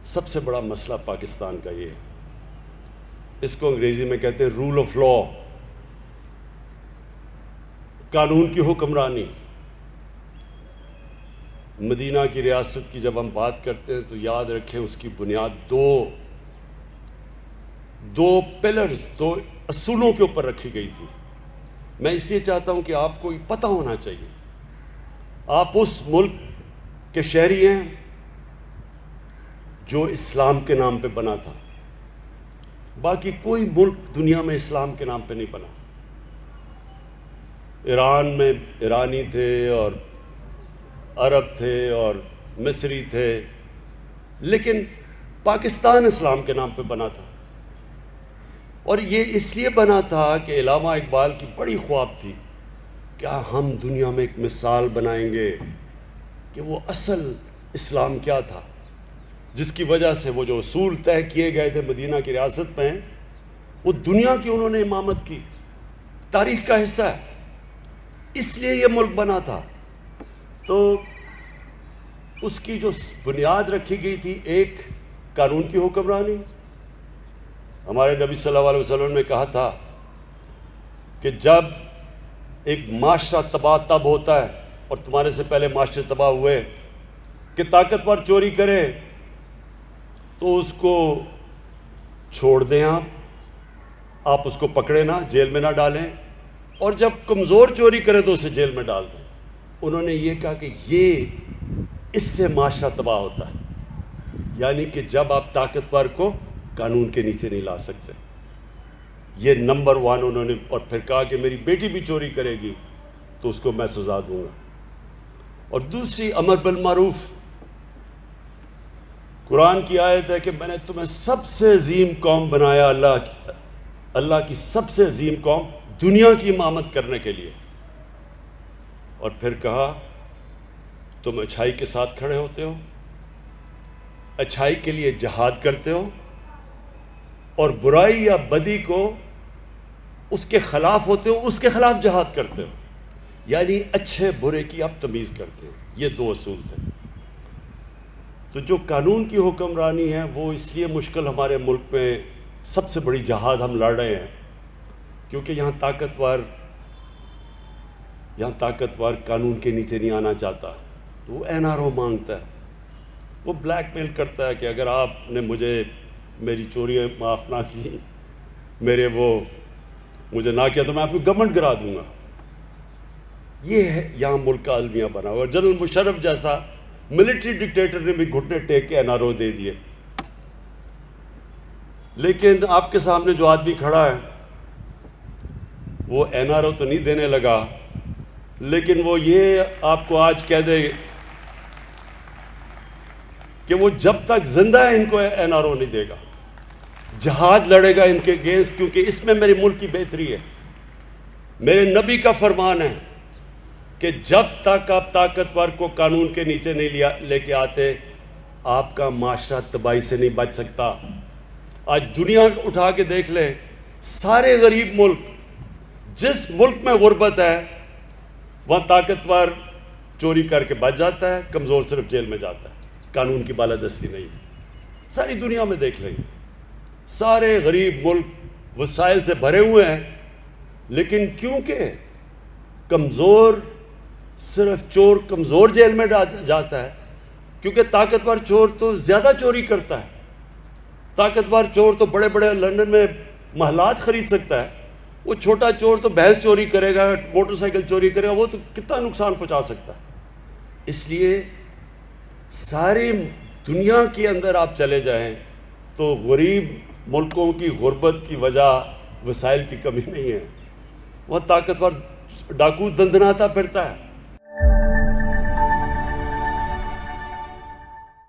سب سے بڑا مسئلہ پاکستان کا یہ ہے، اس کو انگریزی میں کہتے ہیں رول آف لا، قانون کی حکمرانی۔ مدینہ کی ریاست کی جب ہم بات کرتے ہیں تو یاد رکھیں اس کی بنیاد دو پلرز، دو اصولوں کے اوپر رکھی گئی تھی۔ میں اس لیے چاہتا ہوں کہ آپ کو یہ پتہ ہونا چاہیے، آپ اس ملک کے شہری ہیں جو اسلام کے نام پہ بنا تھا، باقی کوئی ملک دنیا میں اسلام کے نام پہ نہیں بنا۔ ایران میں ایرانی تھے اور عرب تھے اور مصری تھے، لیکن پاکستان اسلام کے نام پہ بنا تھا، اور یہ اس لیے بنا تھا کہ علامہ اقبال کی بڑی خواب تھی، کیا ہم دنیا میں ایک مثال بنائیں گے کہ وہ اصل اسلام کیا تھا، جس کی وجہ سے وہ جو اصول طے کیے گئے تھے مدینہ کی ریاست میں، وہ دنیا کی انہوں نے امامت کی، تاریخ کا حصہ ہے۔ اس لیے یہ ملک بنا تھا۔ تو اس کی جو بنیاد رکھی گئی تھی، ایک قانون کی حکمرانی۔ ہمارے نبی صلی اللہ علیہ وسلم نے کہا تھا کہ جب ایک معاشرہ تباہ تب ہوتا ہے، اور تمہارے سے پہلے معاشرے تباہ ہوئے، کہ طاقتور چوری کرے تو اس کو چھوڑ دیں، آپ اس کو پکڑے نہ، جیل میں نہ ڈالیں، اور جب کمزور چوری کرے تو اسے جیل میں ڈال دیں۔ انہوں نے یہ کہا کہ اس سے معاشرہ تباہ ہوتا ہے، یعنی کہ جب آپ طاقتور کو قانون کے نیچے نہیں لا سکتے۔ یہ نمبر 1 انہوں نے، اور پھر کہا کہ میری بیٹی بھی چوری کرے گی تو اس کو میں سزا دوں گا۔ اور دوسری امر بالمعروف، قرآن کی آیت ہے کہ میں نے تمہیں سب سے عظیم قوم بنایا، اللہ کی سب سے عظیم قوم دنیا کی امامت کرنے کے لیے، اور پھر کہا تم اچھائی کے ساتھ کھڑے ہوتے ہو، اچھائی کے لیے جہاد کرتے ہو، اور برائی یا بدی کو اس کے خلاف ہوتے ہو، اس کے خلاف جہاد کرتے ہو، یعنی اچھے برے کی آپ تمیز کرتے ہو۔ یہ 2 اصول تھے۔ تو جو قانون کی حکمرانی ہے وہ اس لیے مشکل ہمارے ملک میں، سب سے بڑی جہاد ہم لڑ رہے ہیں کیونکہ یہاں طاقتور قانون کے نیچے نہیں آنا چاہتا، تو وہ NRO مانگتا ہے، وہ بلیک میل کرتا ہے کہ اگر آپ نے میری چوریاں معاف نہ کی، مجھے نہ کیا، تو میں آپ کو گورنمنٹ گرا دوں گا۔ یہ ہے یہاں ملک کا المیہ بنا ہوا۔ جنرل مشرف جیسا ملٹری ڈکٹیٹر نے بھی گھٹنے ٹیک کے NRO دے دیے، لیکن آپ کے سامنے جو آدمی کھڑا ہے وہ NRO تو نہیں دینے لگا، لیکن وہ یہ آپ کو آج کہہ دے کہ وہ جب تک زندہ ہے ان کو NRO نہیں دے گا، جہاد لڑے گا ان کے اگینسٹ، کیونکہ اس میں میرے ملک کی بہتری ہے۔ میرے نبی کا فرمان ہے کہ جب تک آپ طاقتور کو قانون کے نیچے نہیں لے کے آتے، آپ کا معاشرہ تباہی سے نہیں بچ سکتا۔ آج دنیا اٹھا کے دیکھ لے، سارے غریب ملک، جس ملک میں غربت ہے وہاں طاقتور چوری کر کے بچ جاتا ہے، کمزور صرف جیل میں جاتا ہے، قانون کی بالادستی نہیں ہے۔ ساری دنیا میں دیکھ لیں، سارے غریب ملک وسائل سے بھرے ہوئے ہیں، لیکن کیونکہ صرف چور کمزور جیل میں جاتا ہے، کیونکہ طاقتور چور تو زیادہ چوری کرتا ہے، طاقتور چور تو بڑے بڑے لندن میں محلات خرید سکتا ہے، وہ چھوٹا چور تو بھینس چوری کرے گا، موٹر سائیکل چوری کرے گا، وہ تو کتنا نقصان پہنچا سکتا ہے۔ اس لیے ساری دنیا کے اندر آپ چلے جائیں تو غریب ملکوں کی غربت کی وجہ وسائل کی کمی نہیں ہے، وہ طاقتور ڈاکو دندناتا پھرتا ہے،